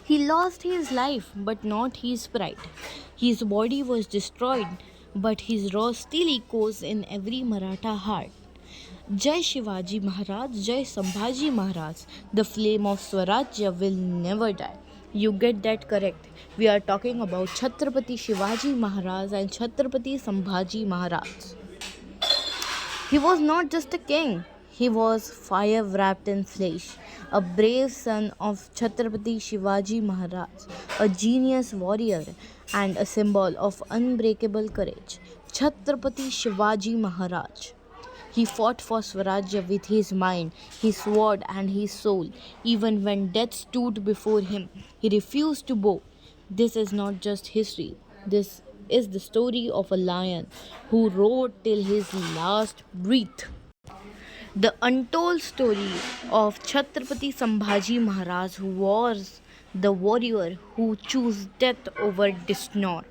He lost his life, but not his pride. His body was destroyed, but his roar still echoes in every Maratha heart. Jai Shivaji Maharaj, Jai Sambhaji Maharaj. The flame of Swarajya will never die. You get that correct. We are talking about Chhatrapati Shivaji Maharaj and Chhatrapati Sambhaji Maharaj. He was not just a king, he was fire wrapped in flesh, a brave son of Chhatrapati Shivaji Maharaj, a genius warrior, and a symbol of unbreakable courage. Chhatrapati Shivaji Maharaj. He fought for Swarajya with his mind, his sword, and his soul. Even when death stood before him, he refused to bow. This is not just history, this is the story of a lion who rode till his last breath. The untold story of Chhatrapati Sambhaji Maharaj, who was the warrior who chose death over dishonor.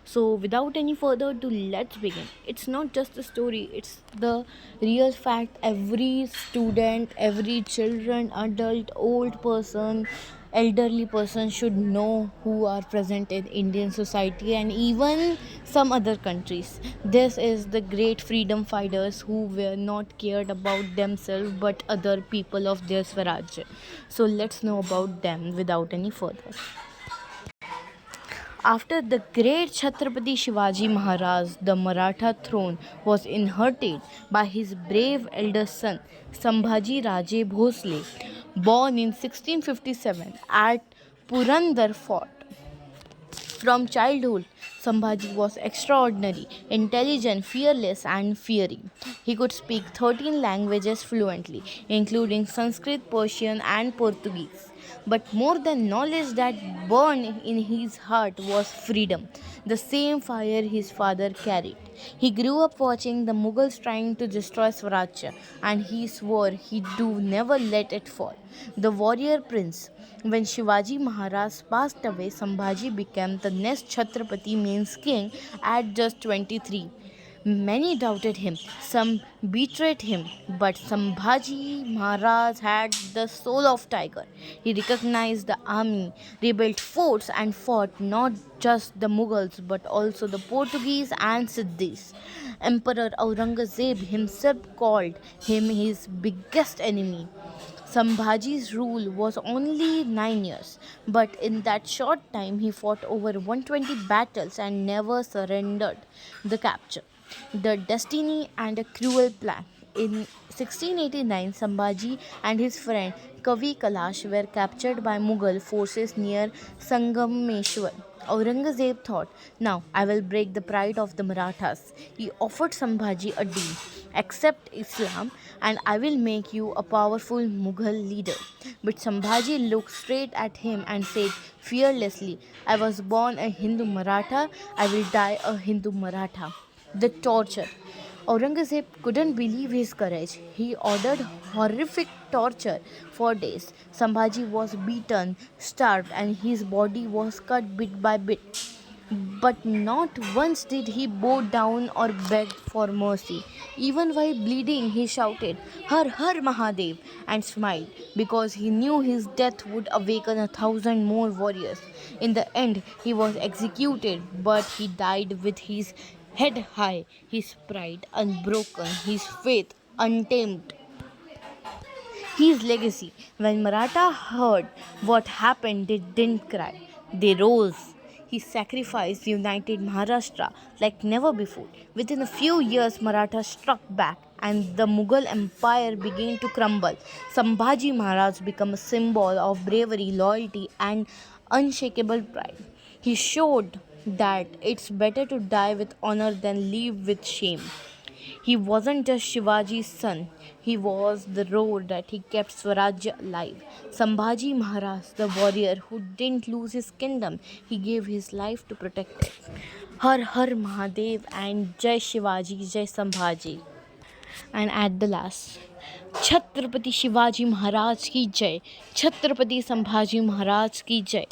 So, without any further ado, let's begin. It's not just a story, it's the real fact. Every student, every children, adult, old person, elderly person should know who are present in Indian society and even some other countries. This is the great freedom fighters who were not cared about themselves but other people of their Swaraj. So, let's know about them without any further. After the great Chhatrapati Shivaji Maharaj, the Maratha throne was inherited by his brave elder son Sambhaji Raje Bhosle, born in 1657 at Purandar Fort. From childhood, Sambhaji was extraordinary, intelligent, fearless, and fiery. He could speak 13 languages fluently, including Sanskrit, Persian, and Portuguese. But more than knowledge that burned in his heart was freedom, the same fire his father carried. He grew up watching the Mughals trying to destroy Swarajya, and he swore he'd do never let it fall. The warrior prince. When Shivaji Maharaj passed away, Sambhaji became the next Chhatrapati means king at just 23. Many doubted him, some betrayed him, but Sambhaji Maharaj had the soul of tiger. He recognized the army, rebuilt forts, and fought not just the Mughals but also the Portuguese and Siddhis. Emperor Aurangzeb himself called him his biggest enemy. Sambhaji's rule was only 9 years, but in that short time he fought over 120 battles and never surrendered the capture. The destiny and a cruel plan. In 1689, Sambhaji and his friend Kavi Kalash were captured by Mughal forces near Sangameshwar. Aurangzeb thought, now I will break the pride of the Marathas. He offered Sambhaji a deal. Accept Islam and I will make you a powerful Mughal leader. But Sambhaji looked straight at him and said fearlessly, I was born a Hindu Maratha, I will die a Hindu Maratha. The torture. Aurangzeb couldn't believe his courage. He ordered horrific torture for days. Sambhaji was beaten, starved, and his body was cut bit by bit. But not once did he bow down or beg for mercy. Even while bleeding, he shouted, Har Har Mahadev, and smiled because he knew his death would awaken 1,000 more warriors. In the end, he was executed, but he died with his head high, his pride unbroken, his faith untamed. His legacy. When Maratha heard what happened, they didn't cry. They rose. His sacrifice united Maharashtra like never before. Within a few years, Maratha struck back and the Mughal Empire began to crumble. Sambhaji Maharaj became a symbol of bravery, loyalty, and unshakable pride. He showed that it's better to die with honor than live with shame. He wasn't just Shivaji's son, he was the road that he kept Swarajya alive. Sambhaji Maharaj, the warrior who didn't lose his kingdom, he gave his life to protect it. Har Har Mahadev and Jai Shivaji, Jai Sambhaji. And at the last, Chhatrapati Shivaji Maharaj ki Jai, Chhatrapati Sambhaji Maharaj ki Jai.